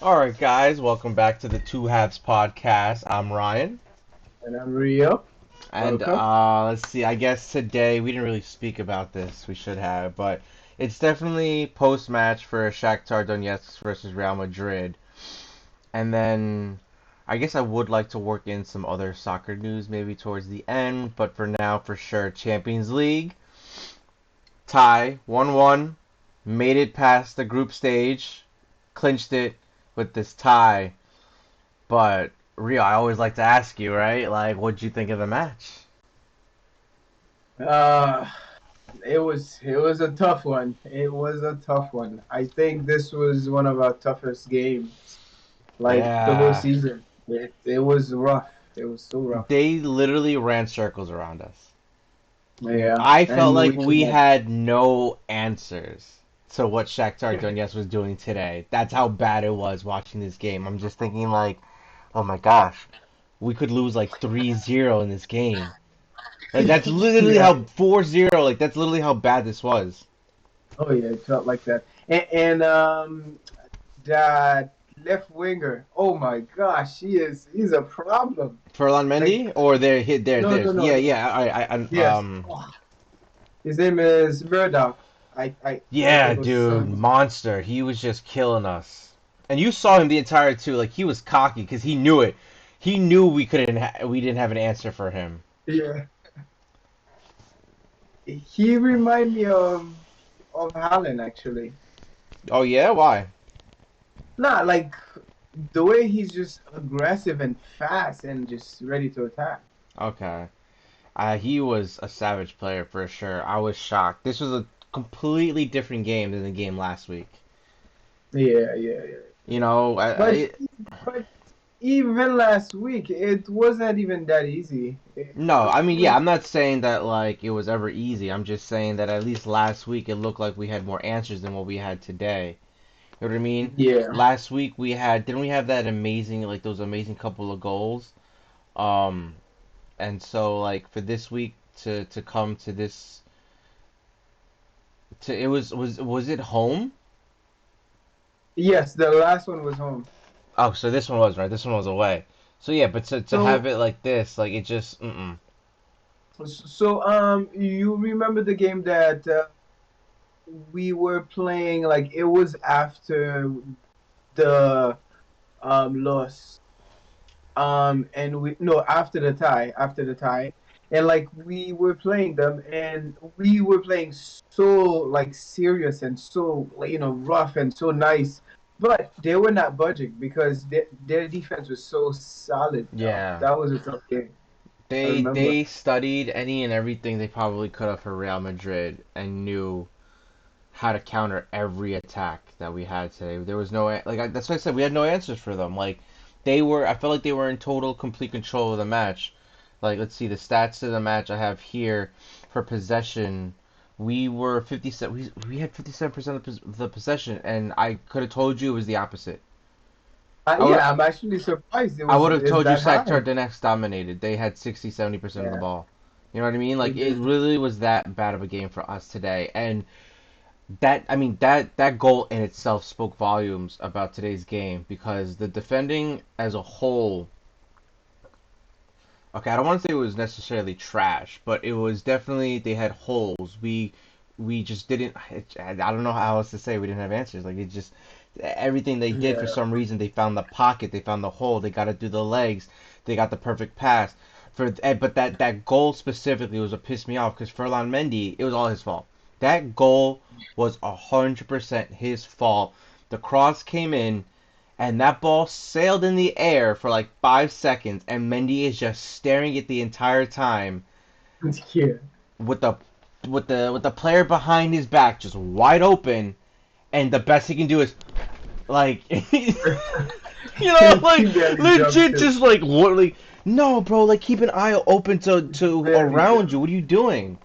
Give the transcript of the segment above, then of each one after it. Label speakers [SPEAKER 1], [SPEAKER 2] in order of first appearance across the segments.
[SPEAKER 1] All right, guys, welcome back to the Two-Halves podcast. I'm Ryan,
[SPEAKER 2] And I'm Rio.
[SPEAKER 1] and
[SPEAKER 2] Welcome.
[SPEAKER 1] let's see. I guess today we didn't really speak about this. We should have, but it's definitely post-match for Shakhtar Donetsk versus Real Madrid, and then I guess I would like to work in some other soccer news maybe towards the end, but for now, for sure, Champions League tie 1-1, made it past the group stage, clinched it with this tie. But Rio, I always like to ask you, right? Like, what'd you think of the match?
[SPEAKER 2] Uh, it was a tough one. It was a tough one. I think this was one of our toughest games, like the whole
[SPEAKER 1] Yeah,
[SPEAKER 2] season. It was rough. It was so rough.
[SPEAKER 1] they literally ran circles around us.
[SPEAKER 2] Yeah,
[SPEAKER 1] I felt
[SPEAKER 2] and
[SPEAKER 1] like
[SPEAKER 2] we could
[SPEAKER 1] we
[SPEAKER 2] not.
[SPEAKER 1] had no answers to what Shakhtar Donetsk was doing today. That's how bad it was watching this game. I'm just thinking like, oh my gosh, we could lose like 3-0 in this game. Like that's literally
[SPEAKER 2] Yeah.
[SPEAKER 1] how 4-0, like that's literally how bad this was.
[SPEAKER 2] Oh yeah, it felt like that. And that left winger. Oh my gosh, he's a problem.
[SPEAKER 1] Furlan
[SPEAKER 2] Like
[SPEAKER 1] Mendy or they're hit there
[SPEAKER 2] no,
[SPEAKER 1] theirs.
[SPEAKER 2] no,
[SPEAKER 1] Yeah,
[SPEAKER 2] no.
[SPEAKER 1] yeah.
[SPEAKER 2] Yes. His name is Murdoch. I
[SPEAKER 1] Yeah,
[SPEAKER 2] think it was
[SPEAKER 1] dude,
[SPEAKER 2] something.
[SPEAKER 1] monster. He was just killing us. And you saw him the entire too. Like he was cocky because he knew it. He knew we didn't have an answer for him.
[SPEAKER 2] Yeah. He remind me of Haaland actually.
[SPEAKER 1] Oh yeah, why?
[SPEAKER 2] Not like the way he's just aggressive and fast and just ready to attack.
[SPEAKER 1] Okay. He was a savage player for sure. I was shocked. This was a completely different game than the game last week.
[SPEAKER 2] Yeah, yeah, yeah.
[SPEAKER 1] You know,
[SPEAKER 2] But but even last week, it wasn't even that easy.
[SPEAKER 1] no, I mean, yeah,
[SPEAKER 2] We
[SPEAKER 1] I'm not saying that like it was ever easy. I'm just saying that at least last week it looked like we had more answers than what we had today. You know what I mean?
[SPEAKER 2] yeah.
[SPEAKER 1] Last week we had didn't we have that amazing like those amazing couple of goals? Um and so like for this week to come to this to it was it home?
[SPEAKER 2] Yes, the last one was home.
[SPEAKER 1] Oh, so this one was right. This one was away. So yeah, but to have
[SPEAKER 2] So
[SPEAKER 1] it like this, like it just mm-mm.
[SPEAKER 2] you remember the game that we were playing? Like it was after the loss. And we no after the tie, and like we were playing them, and we were playing so like serious and so like rough and so nice, but they were not budging because their defense was so solid.
[SPEAKER 1] Yeah.
[SPEAKER 2] That was a tough game. I remember.
[SPEAKER 1] They studied any and everything they probably could have for Real Madrid and knew how to counter every attack that we had today. There was no that's why I said we had no answers for them. Like they were, I felt like they were in total complete control of the match. Like let's see the stats of the match I have here for possession. We were 57. We had 57% of the possession, and I could have told you it was the opposite. I would
[SPEAKER 2] Yeah, I'm actually surprised
[SPEAKER 1] I would have
[SPEAKER 2] it's
[SPEAKER 1] told you
[SPEAKER 2] that
[SPEAKER 1] Shakhtar
[SPEAKER 2] high.
[SPEAKER 1] Donetsk dominated. They had 60-70% of the
[SPEAKER 2] Yeah,
[SPEAKER 1] ball. You know what I mean?
[SPEAKER 2] they
[SPEAKER 1] Like it
[SPEAKER 2] did.
[SPEAKER 1] really was that bad of a game for us today, and that I mean that goal in itself spoke volumes about today's game because the defending as a whole, okay, I don't want to say it was necessarily trash, but it was definitely they had holes. We just didn't. I don't know how else to say. We didn't have answers. Like it just everything they did for
[SPEAKER 2] Yeah,
[SPEAKER 1] some reason they found the pocket, they found the hole, they got to do the legs, they got the perfect pass. But that goal specifically was what pissed me off because Furlan Mendy, it was all his fault. That goal was 100% his fault. The cross came in, and that ball sailed in the air for like 5 seconds, and Mendy is just staring at the entire time
[SPEAKER 2] yeah.
[SPEAKER 1] with the player behind his back just wide open, and the best he can do is like like
[SPEAKER 2] He barely jumped
[SPEAKER 1] legit
[SPEAKER 2] it.
[SPEAKER 1] just like literally no bro, like keep an eye open to
[SPEAKER 2] Barely
[SPEAKER 1] around you.
[SPEAKER 2] jumped.
[SPEAKER 1] What are you doing?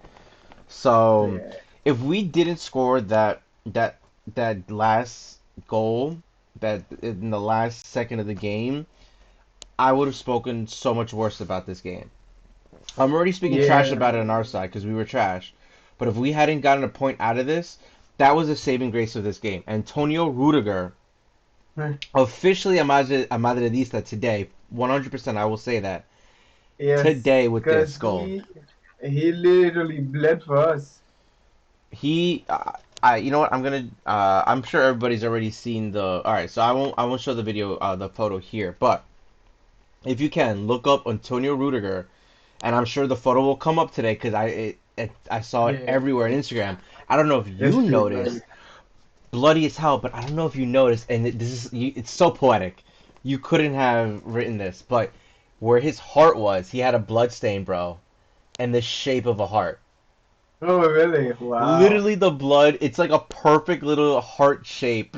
[SPEAKER 1] So
[SPEAKER 2] Yeah.
[SPEAKER 1] if we didn't score that that last goal that in the last second of the game, I would have spoken so much worse about this game. I'm already speaking trash
[SPEAKER 2] Yeah.
[SPEAKER 1] about it on our side because we were trash. But if we hadn't gotten a point out of this, that was a saving grace of this game. Antonio Rudiger Officially a Madridista today. 100% I will say that. Today
[SPEAKER 2] Yes,
[SPEAKER 1] with this
[SPEAKER 2] because
[SPEAKER 1] goal.
[SPEAKER 2] he literally bled for us.
[SPEAKER 1] He you know what? I'm sure everybody's already seen the all right, so I won't show the video the photo here, but if you can look up Antonio Rudiger, and I'm sure the photo will come up today because I saw it
[SPEAKER 2] Yeah,
[SPEAKER 1] everywhere on Instagram. I don't know if
[SPEAKER 2] that's
[SPEAKER 1] you
[SPEAKER 2] true, buddy.
[SPEAKER 1] noticed, bloody as hell, but I don't know if you noticed, and it's so poetic. You couldn't have written this, but where his heart was, he had a blood stain, bro, and the shape of a heart.
[SPEAKER 2] Oh, really? Wow.
[SPEAKER 1] Literally the blood, it's like a perfect little heart shape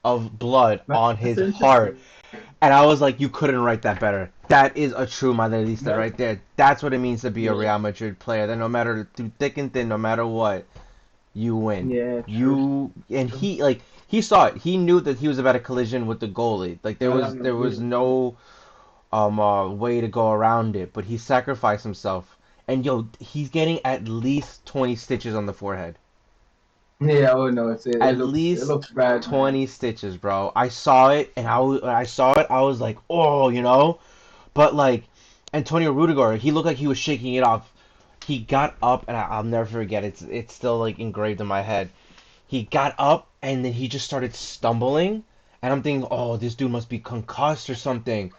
[SPEAKER 1] of blood on
[SPEAKER 2] That's
[SPEAKER 1] his heart.
[SPEAKER 2] interesting.
[SPEAKER 1] And I was like, you couldn't write that better. That is a true Madridista
[SPEAKER 2] That's
[SPEAKER 1] right there. That's what it means to be a
[SPEAKER 2] yeah,
[SPEAKER 1] Real Madrid player. That no matter through thick and thin, no matter what, you win.
[SPEAKER 2] yeah, true,
[SPEAKER 1] You and
[SPEAKER 2] true.
[SPEAKER 1] he saw it. He knew that he was about a collision with the goalie. Like there was no way to go around it. But he sacrificed himself. And yo, he's getting at least 20 stitches on the forehead.
[SPEAKER 2] Yeah, oh no,
[SPEAKER 1] At
[SPEAKER 2] it
[SPEAKER 1] least
[SPEAKER 2] looks bad, man.
[SPEAKER 1] 20 stitches, bro. I saw it and when I saw it, I was like, oh, But like Antonio Rudiger, he looked like he was shaking it off. He got up and I'll never forget. It's still like engraved in my head. He got up and then he just started stumbling, and I'm thinking, oh, this dude must be concussed or something.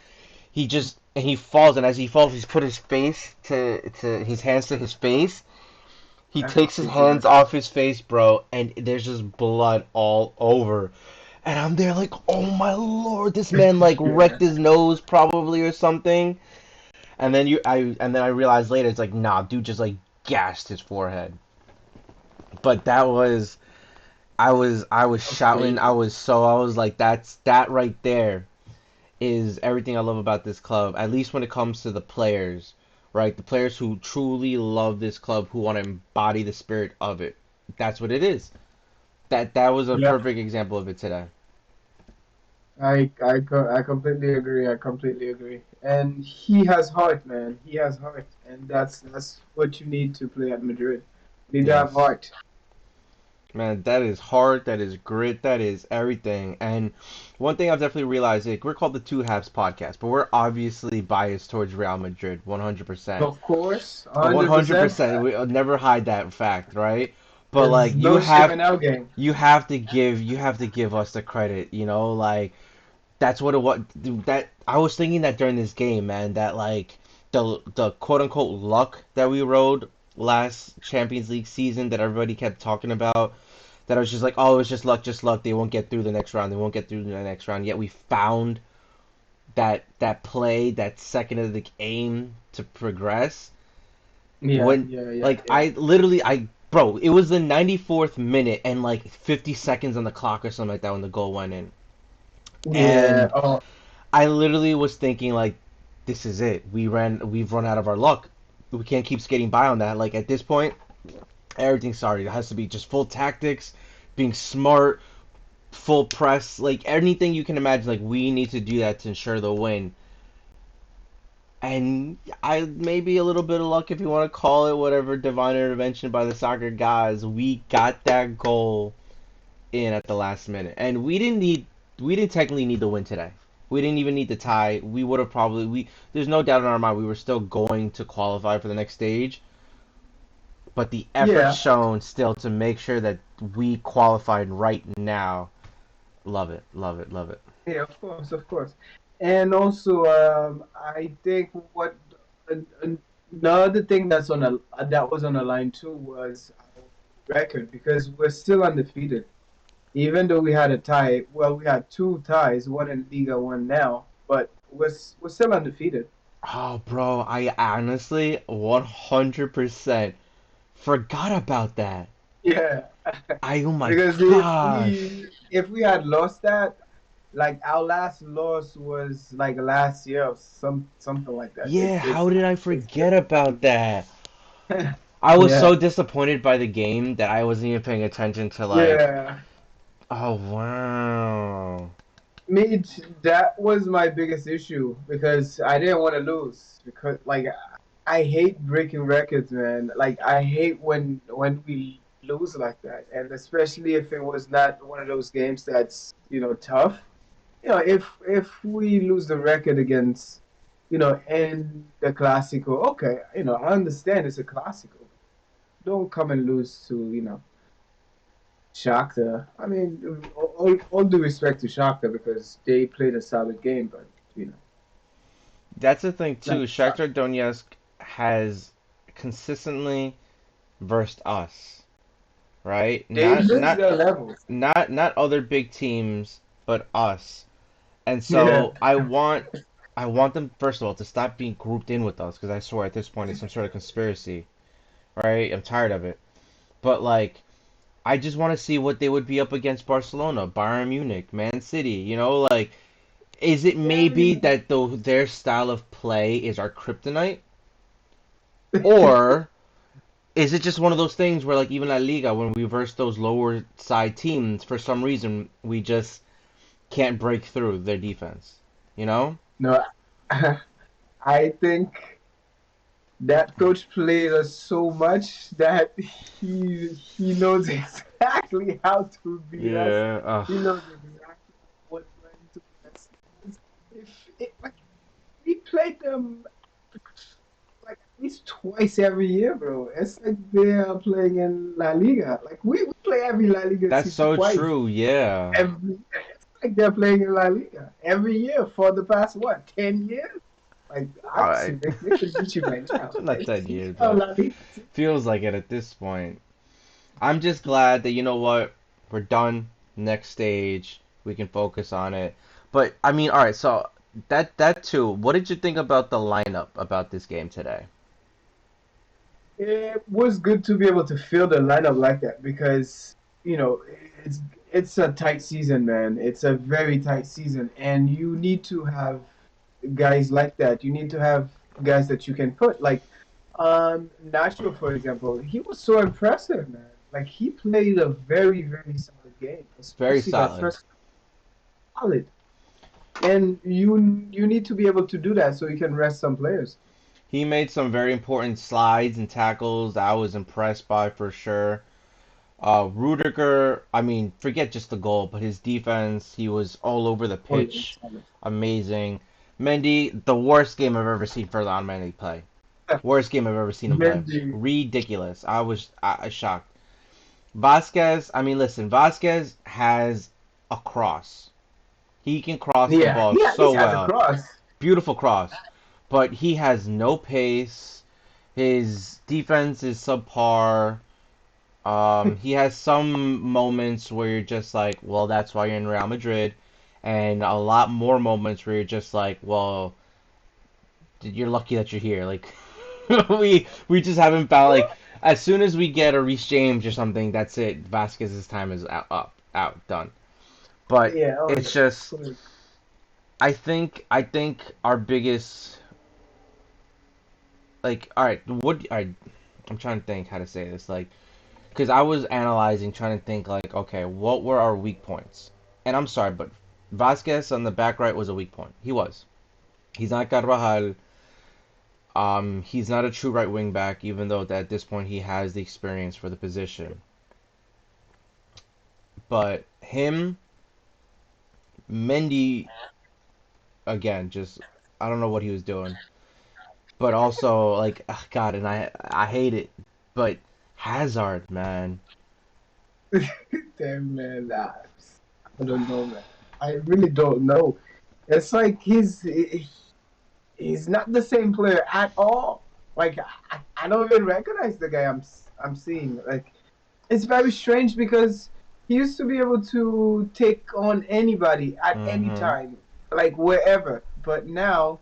[SPEAKER 1] He falls, and as he falls, he's put his face to his hands to his face. He
[SPEAKER 2] That's
[SPEAKER 1] takes his
[SPEAKER 2] crazy, man.
[SPEAKER 1] hands off his face, bro, and there's just blood all over. And I'm there like, oh my lord, this man like
[SPEAKER 2] Yeah.
[SPEAKER 1] wrecked his nose probably or something. And then I realized later it's like, nah, dude just like gashed his forehead. But I was
[SPEAKER 2] That's
[SPEAKER 1] shouting.
[SPEAKER 2] crazy.
[SPEAKER 1] I was like, that right there is everything I love about this club. At least when it comes to the players, right? The players who truly love this club, who want to embody the spirit of it. That's what it is. That was a
[SPEAKER 2] Yeah,
[SPEAKER 1] perfect example of it today.
[SPEAKER 2] I completely agree. I completely agree. And he has heart, man. He has heart, and that's what you need to play at Madrid. You need to have
[SPEAKER 1] Yes.
[SPEAKER 2] heart.
[SPEAKER 1] Man, that is heart, that is grit, that is everything. And one thing I've definitely realized, like, we're called the Two-Halves podcast, but we're obviously biased towards Real Madrid, 100%.
[SPEAKER 2] Of course, 100%.
[SPEAKER 1] 100%. We'll never hide that fact, right? But like
[SPEAKER 2] There's no shame in our game.
[SPEAKER 1] you have to give us the credit, like that's what that I was thinking that during this game, man, that like the quote unquote luck that we rode last Champions League season that everybody kept talking about, that I was just like, oh, it's just luck. They won't get through the next round. They won't get through the next round. Yet we found that play, that second of the aim to progress.
[SPEAKER 2] Yeah,
[SPEAKER 1] When
[SPEAKER 2] yeah, yeah,
[SPEAKER 1] like
[SPEAKER 2] yeah.
[SPEAKER 1] bro, it was the 94th minute and like 50 seconds on the clock or something like that when the goal went in.
[SPEAKER 2] Yeah.
[SPEAKER 1] And
[SPEAKER 2] Oh,
[SPEAKER 1] I literally was thinking like, this is it. We've run out of our luck. We can't keep skating by on that. Like at this point, everything's sorry. It has to be just full tactics, being smart, full press, like anything you can imagine. Like we need to do that to ensure the win. And I maybe a little bit of luck if you want to call it whatever, divine intervention by the soccer gods. We got that goal in at the last minute, and we didn't technically need the win today. We didn't even need the tie. We would have probably we There's no doubt in our mind we were still going to qualify for the next stage, but the effort
[SPEAKER 2] yeah.
[SPEAKER 1] shown still to make sure that we qualified right now. Love it, love it, love it.
[SPEAKER 2] Yeah, of course, of course. And also, I think another thing that was on the line too was our record because we're still undefeated. Even though we had a tie, well, we had two ties, one in Liga, one now, but we're still undefeated.
[SPEAKER 1] Oh, bro, I honestly 100% forgot about that.
[SPEAKER 2] Yeah,
[SPEAKER 1] Oh my
[SPEAKER 2] because
[SPEAKER 1] gosh.
[SPEAKER 2] if we had lost that, like our last loss was like last year or something like that.
[SPEAKER 1] Yeah, how did I
[SPEAKER 2] It's
[SPEAKER 1] forget about that? I was
[SPEAKER 2] yeah,
[SPEAKER 1] so disappointed by the game that I wasn't even paying attention to like,
[SPEAKER 2] yeah.
[SPEAKER 1] oh wow.
[SPEAKER 2] That was my biggest issue because I didn't want to lose because like I hate breaking records, man. Like I hate when we lose like that, and especially if it was not one of those games that's tough. if we lose the record against, in the Clasico, okay, I understand it's a Clasico. Don't come and lose to, Shakhtar. I mean, all due respect to Shakhtar because they played a solid game, but
[SPEAKER 1] That's the thing
[SPEAKER 2] like
[SPEAKER 1] too. Shakhtar Donetsk has consistently versed us, right?
[SPEAKER 2] they
[SPEAKER 1] Not
[SPEAKER 2] raised
[SPEAKER 1] not
[SPEAKER 2] their level.
[SPEAKER 1] not other big teams, but us. And
[SPEAKER 2] Yeah.
[SPEAKER 1] so I want them first of all to stop being grouped in with us because I swear at this point it's some sort of conspiracy, right? I'm tired of it. But like I just want to see what they would be up against Barcelona, Bayern Munich, Man City, like is it
[SPEAKER 2] Yeah, I
[SPEAKER 1] maybe
[SPEAKER 2] mean,
[SPEAKER 1] that their style of play is our kryptonite? Or is it just one of those things where like even La Liga when we verse those lower side teams for some reason we just can't break through their defense, you know?
[SPEAKER 2] no, I think that coach played us so much that he knows exactly how to beat us.
[SPEAKER 1] Yeah,
[SPEAKER 2] He knows exactly what button to press. If like we played them like at least twice every year, bro. It's like they're playing in La Liga. Like we play every La Liga
[SPEAKER 1] that's
[SPEAKER 2] team
[SPEAKER 1] so
[SPEAKER 2] twice.
[SPEAKER 1] true. Yeah.
[SPEAKER 2] It's like they're playing in La Liga every year for the past what, 10 years? Like
[SPEAKER 1] I
[SPEAKER 2] honestly, they could beat you right now.
[SPEAKER 1] not 10
[SPEAKER 2] It's
[SPEAKER 1] years,
[SPEAKER 2] a
[SPEAKER 1] but
[SPEAKER 2] La Liga team.
[SPEAKER 1] feels like it at this point. I'm just glad that you know what, we're done. Next stage, we can focus on it. But I mean, all right. So that too. What did you think about the lineup about this game today?
[SPEAKER 2] It was good to be able to field a lineup like that because you know it's it's a tight season, man. It's a very tight season, and you need to have guys like that. You need to have guys that you can put like Nacho, for example. He was so impressive, man. Like he played a very, very solid game,
[SPEAKER 1] Very
[SPEAKER 2] especially that
[SPEAKER 1] solid.
[SPEAKER 2] first solid. And you need to be able to do that so you can rest some players.
[SPEAKER 1] He made some very important slides and tackles that I was impressed by for sure. Rudiger, I mean, forget just the goal, but his defense, he was all over the
[SPEAKER 2] Oh yeah,
[SPEAKER 1] pitch.
[SPEAKER 2] solid.
[SPEAKER 1] Amazing. Mendy, the worst game I've ever seen Furlan Mendy play. Worst game I've ever seen him play.
[SPEAKER 2] Mendy,
[SPEAKER 1] Ridiculous. I shocked. Vasquez, I mean, listen, Vasquez has a cross. He can cross the
[SPEAKER 2] yeah,
[SPEAKER 1] ball
[SPEAKER 2] he
[SPEAKER 1] so
[SPEAKER 2] has a
[SPEAKER 1] well.
[SPEAKER 2] cross.
[SPEAKER 1] Beautiful cross. But he has no pace. His defense is subpar. He has some moments where you're just like, well, that's why you're in Real Madrid, and a lot more moments where you're just like, well, you're lucky that you're here. Like, we just haven't found like as soon as we get a Reece James or something, that's it. Vasquez's time is out, done. But
[SPEAKER 2] Yeah, oh
[SPEAKER 1] it's
[SPEAKER 2] yeah.
[SPEAKER 1] just, I think our biggest like, all right, I'm trying to think how to say this, like. Because I was analyzing, trying to think like, okay, what were our weak points? And I'm sorry, but Vasquez on the back right was a weak point. He was. He's not Carvajal. He's not a true right wing back, even though at this point he has the experience for the position. But him, Mendy, again, just I don't know what he was doing. But also like, ugh, God, and I hate it. But Hazard, man,
[SPEAKER 2] Damn man, I don't know, man. I really don't know. It's like he's not the same player at all. Like I don't even recognize the guy I'm seeing. Like it's very strange because he used to be able to take on anybody at any
[SPEAKER 1] mm-hmm.
[SPEAKER 2] time, like wherever. But now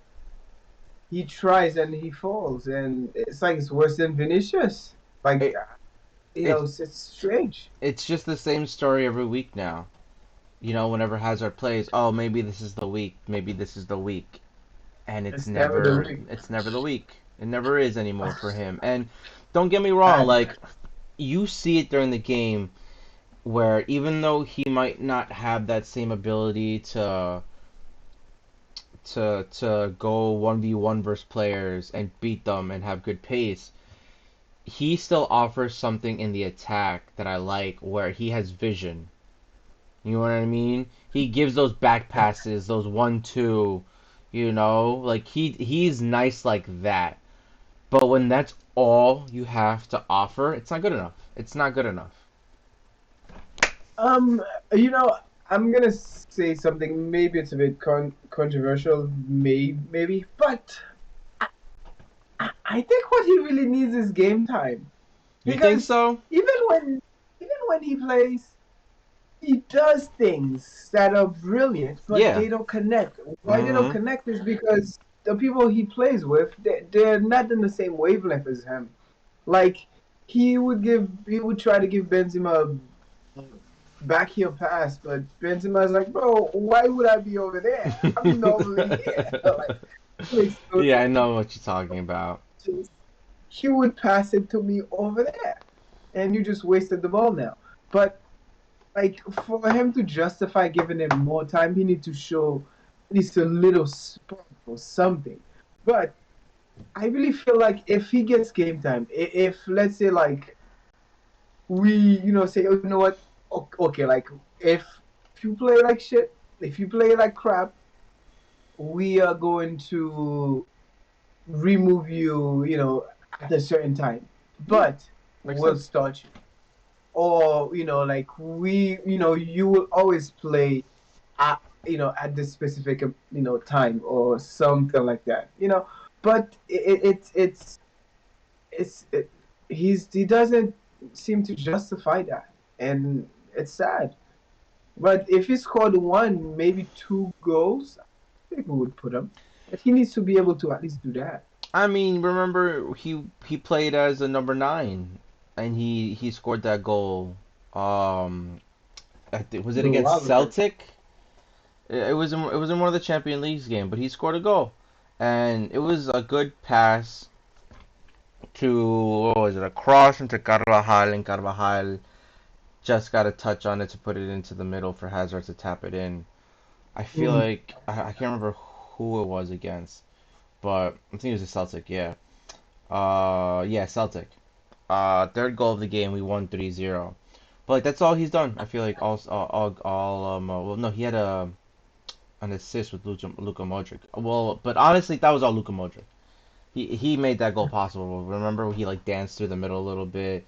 [SPEAKER 2] he tries and he falls, and it's like it's worse than Vinicius. Like
[SPEAKER 1] It it's
[SPEAKER 2] it's strange.
[SPEAKER 1] it's just the same story every week now. Whenever Hazard plays, oh, maybe this is the week, maybe this is the week, and it's
[SPEAKER 2] It's never the
[SPEAKER 1] never,
[SPEAKER 2] ring.
[SPEAKER 1] it's never the week. It never is anymore for him. And don't get me wrong,
[SPEAKER 2] And
[SPEAKER 1] like you see it during the game where even though he might not have that same ability to go 1v1 versus players and beat them and have good pace, he still offers something in the attack that I like where he has vision. You know what I mean? He gives those back passes, those 1-2, like he's nice like that. But when that's all you have to offer, it's not good enough. It's not good enough.
[SPEAKER 2] Um, you know, I'm gonna say something. Maybe it's a bit controversial, maybe, but I think what he really needs is game time
[SPEAKER 1] You think
[SPEAKER 2] because
[SPEAKER 1] so?
[SPEAKER 2] even when even when he plays, he does things that are brilliant, but
[SPEAKER 1] Yeah.
[SPEAKER 2] they don't connect. Why they don't
[SPEAKER 1] Mm-hmm.
[SPEAKER 2] connect is because the people he plays with, they're not in the same wavelength as him. Like he would try to give Benzema a backheel pass, but Benzema's like, bro, why would I be over there? I'm normally here. Like, it makes no
[SPEAKER 1] Yeah,
[SPEAKER 2] sense.
[SPEAKER 1] I know what you're talking about.
[SPEAKER 2] Just, he would pass it to me over there, and you just wasted the ball now. But like for him to justify giving him more time, he needs to show at least a little spark or something. But I really feel like if he gets game time, if let's say like we, say, oh, you know what, okay, like if you play like shit, if you play like crap, we are going to remove you, at a certain time,
[SPEAKER 1] Yeah,
[SPEAKER 2] but
[SPEAKER 1] makes
[SPEAKER 2] we'll
[SPEAKER 1] sense.
[SPEAKER 2] start you. Or like you will always play at at this specific time or something like that. But it, he doesn't seem to justify that, and it's sad. But if he scored one, maybe two goals, I think we would put him. But he needs to be able to at least do that.
[SPEAKER 1] I mean, remember he played as a number 9, and he scored that goal. Um, was
[SPEAKER 2] A
[SPEAKER 1] it
[SPEAKER 2] little
[SPEAKER 1] against
[SPEAKER 2] while ago.
[SPEAKER 1] Celtic? It was in one of the Champions League game, but he scored a goal, and it was a good pass to, what was it, a cross into Carvajal, and Carvajal just got a touch on it to put it into the middle for Hazard to tap it in. I feel
[SPEAKER 2] Mm.
[SPEAKER 1] like I can't remember who it was against, but I think it was a Celtic. Yeah. Yeah, Celtic. Third goal of the game, we won 3-0. But like that's all he's done. I feel like all well, no, he had an assist with Luka Modric. Well, but honestly, that was all Luka Modric. He made that goal possible. Remember he like danced through the middle a little bit.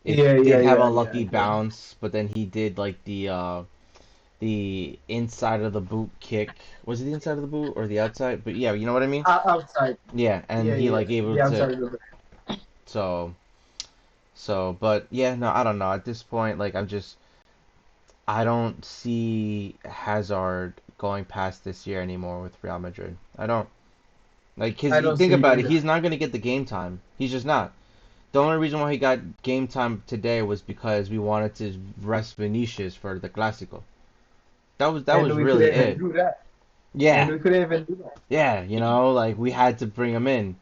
[SPEAKER 1] It
[SPEAKER 2] Yeah,
[SPEAKER 1] did
[SPEAKER 2] yeah,
[SPEAKER 1] have a
[SPEAKER 2] yeah, yeah,
[SPEAKER 1] lucky
[SPEAKER 2] yeah.
[SPEAKER 1] bounce, but then he did like the inside of the boot kick. Was it the inside of the boot or the outside? But yeah, you know what I mean?
[SPEAKER 2] Outside.
[SPEAKER 1] Yeah, and
[SPEAKER 2] Yeah,
[SPEAKER 1] he
[SPEAKER 2] yeah,
[SPEAKER 1] like able
[SPEAKER 2] the
[SPEAKER 1] to
[SPEAKER 2] outside of the.
[SPEAKER 1] so but yeah, no, I don't know. At this point, like I don't see Hazard going past this year anymore with Real Madrid. I don't. Like, cause
[SPEAKER 2] I
[SPEAKER 1] you
[SPEAKER 2] don't
[SPEAKER 1] think
[SPEAKER 2] see it
[SPEAKER 1] about it,
[SPEAKER 2] either.
[SPEAKER 1] he's not gonna get the game time. He's just not. The only reason why he got game time today was because we wanted to rest Vinicius for the Clásico. That was
[SPEAKER 2] And we
[SPEAKER 1] really
[SPEAKER 2] couldn't even
[SPEAKER 1] it.
[SPEAKER 2] do that. And
[SPEAKER 1] Yeah,
[SPEAKER 2] we couldn't even do that.
[SPEAKER 1] yeah, like we had to bring him in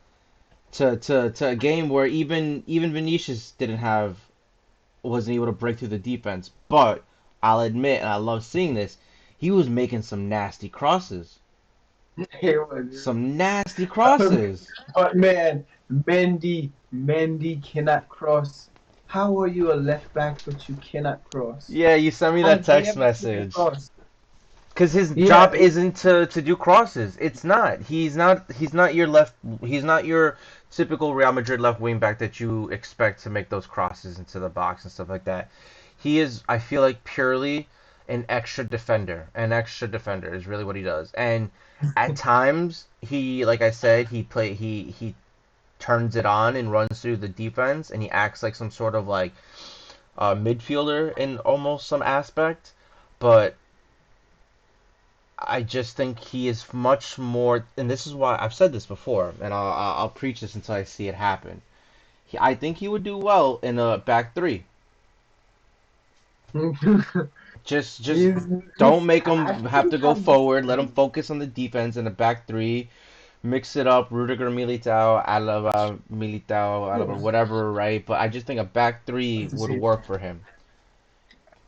[SPEAKER 1] to a game where even Vinicius didn't have wasn't able to break through the defense. But I'll admit, and I love seeing this, he was making some nasty crosses.
[SPEAKER 2] It was.
[SPEAKER 1] Some nasty crosses.
[SPEAKER 2] But man, Mendy cannot cross. How are you a left back but you cannot cross?
[SPEAKER 1] Yeah, you sent me that
[SPEAKER 2] I've
[SPEAKER 1] text
[SPEAKER 2] never seen a
[SPEAKER 1] message.
[SPEAKER 2] cross.
[SPEAKER 1] Because his
[SPEAKER 2] Yeah,
[SPEAKER 1] job isn't to do crosses. It's not. He's not your left. He's not your typical Real Madrid left wing back that you expect to make those crosses into the box and stuff like that. He is. I feel like purely an extra defender. An extra defender is really what he does. And at times he, like I said, he turns it on and runs through the defense, and he acts like some sort of like midfielder in almost some aspect. But I just think he is much more, and this is why I've said this before, and I'll preach this until I see it happen. I think he would do well in a back three. Just
[SPEAKER 2] he's
[SPEAKER 1] don't
[SPEAKER 2] he's.
[SPEAKER 1] make
[SPEAKER 2] I
[SPEAKER 1] him have
[SPEAKER 2] think
[SPEAKER 1] to
[SPEAKER 2] he
[SPEAKER 1] go
[SPEAKER 2] has the
[SPEAKER 1] forward. Let him
[SPEAKER 2] skills.
[SPEAKER 1] focus on the defense in the back three. Mix it up, Rudiger, Militao, Alaba, Militao, Alaba,
[SPEAKER 2] Skills.
[SPEAKER 1] whatever, right? But I just think a back three
[SPEAKER 2] Love to
[SPEAKER 1] would
[SPEAKER 2] see it.
[SPEAKER 1] work for him.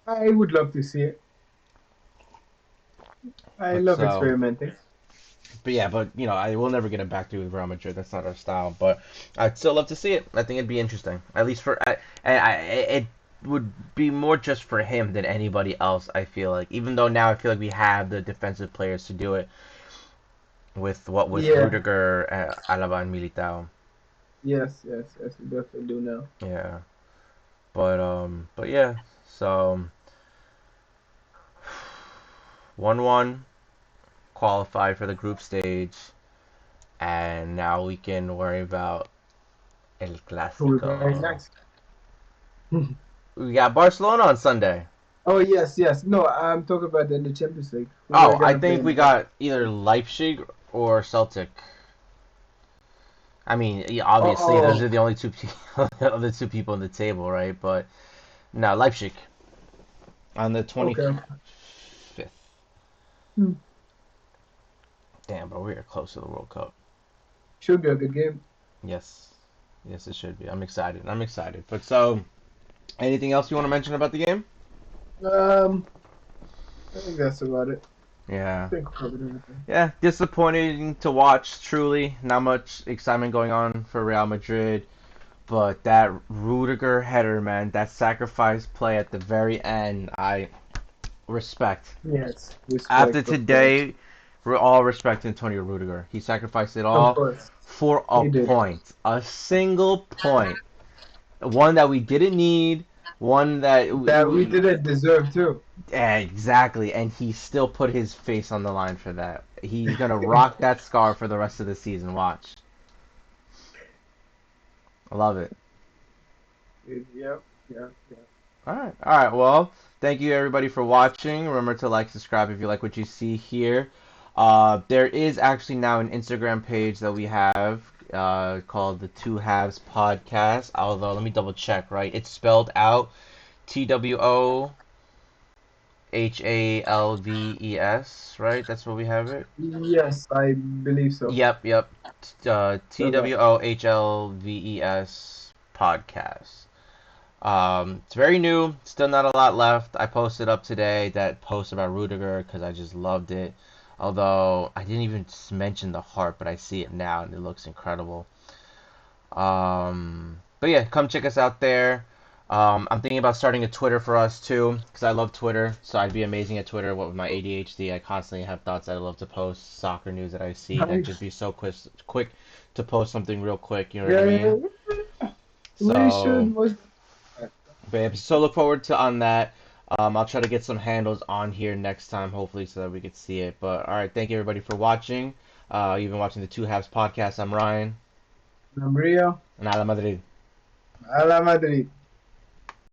[SPEAKER 2] I would love to see it. I
[SPEAKER 1] But
[SPEAKER 2] love
[SPEAKER 1] so,
[SPEAKER 2] experimenting.
[SPEAKER 1] but yeah, but I will never get a back three with Real Madrid. That's not our style. But I'd still love to see it. I think it'd be interesting, at least for it. would be more just for him than anybody else. I feel like, even though now I feel like we have the defensive players to do it with
[SPEAKER 2] Yeah.
[SPEAKER 1] Rudiger, Alaba, and Militao.
[SPEAKER 2] Yes, yes, yes. We definitely do know.
[SPEAKER 1] Yeah, but yeah. So 1-1 qualified for the group stage, and now we can worry about El
[SPEAKER 2] Who we playing
[SPEAKER 1] Clásico.
[SPEAKER 2] next?
[SPEAKER 1] We got Barcelona on Sunday.
[SPEAKER 2] Oh yes, yes. No, I'm talking about in the Champions League. Who we're
[SPEAKER 1] Oh, I
[SPEAKER 2] gonna play
[SPEAKER 1] think
[SPEAKER 2] in the
[SPEAKER 1] we
[SPEAKER 2] final.
[SPEAKER 1] got either Leipzig or Celtic. I mean, yeah,
[SPEAKER 2] Oh,
[SPEAKER 1] obviously those
[SPEAKER 2] oh,
[SPEAKER 1] are the only two other two people on the table, right? But no, Leipzig on the
[SPEAKER 2] okay.
[SPEAKER 1] 25th.
[SPEAKER 2] Hmm.
[SPEAKER 1] Damn, bro, we are close to the World Cup.
[SPEAKER 2] Should be a good game.
[SPEAKER 1] Yes, yes, it should be. I'm excited. I'm excited. But so, anything else you want to mention about the game?
[SPEAKER 2] Um, I think that's about it.
[SPEAKER 1] Yeah.
[SPEAKER 2] I think we covered everything.
[SPEAKER 1] Yeah, disappointing to watch, truly. Not much excitement going on for Real Madrid. But that Rudiger header, man, that sacrifice play at the very end, I respect.
[SPEAKER 2] Yes,
[SPEAKER 1] After
[SPEAKER 2] respect, of course.
[SPEAKER 1] today, we're all respecting Antonio Rudiger. He sacrificed it
[SPEAKER 2] Of
[SPEAKER 1] all
[SPEAKER 2] course,
[SPEAKER 1] for a
[SPEAKER 2] he did.
[SPEAKER 1] point. A single point. One that we didn't need, one that
[SPEAKER 2] That we didn't deserve too.
[SPEAKER 1] exactly, and he still put his face on the line for that. He's gonna rock that scar for the rest of the season. Watch. I love it.
[SPEAKER 2] Yep, yep, yep.
[SPEAKER 1] All right. Well, thank you everybody for watching. Remember to like, subscribe if you like what you see here. There is actually now an Instagram page that we have called the Two-Halves Podcast. Although, let me double check. Right, it's spelled out TWOHALVES. Right, that's what we have it.
[SPEAKER 2] Yes, I believe so.
[SPEAKER 1] Yep, yep.
[SPEAKER 2] Okay.
[SPEAKER 1] TWOHLVES Podcast. It's very new. Still not a lot left. I posted up today that post about Rudiger because I just loved it. Although I didn't even mention the heart, but I see it now and it looks incredible. But yeah, come check us out there. I'm thinking about starting a Twitter for us too because I love Twitter. So I'd be amazing at Twitter. What with my ADHD, I constantly have thoughts that I love to post, soccer news that I see, and I'd just
[SPEAKER 2] Nice.
[SPEAKER 1] be so quick to post something real quick. You know what I
[SPEAKER 2] Yeah,
[SPEAKER 1] mean?
[SPEAKER 2] yeah. We should
[SPEAKER 1] So
[SPEAKER 2] most.
[SPEAKER 1] but yeah, so look forward to on that. I'll try to get some handles on here next time, hopefully, so that we could see it. But all right, thank you everybody for watching. You've been watching the Two Halves podcast. I'm Ryan,
[SPEAKER 2] I'm Rio.
[SPEAKER 1] and a la Madrid.
[SPEAKER 2] A la Madrid.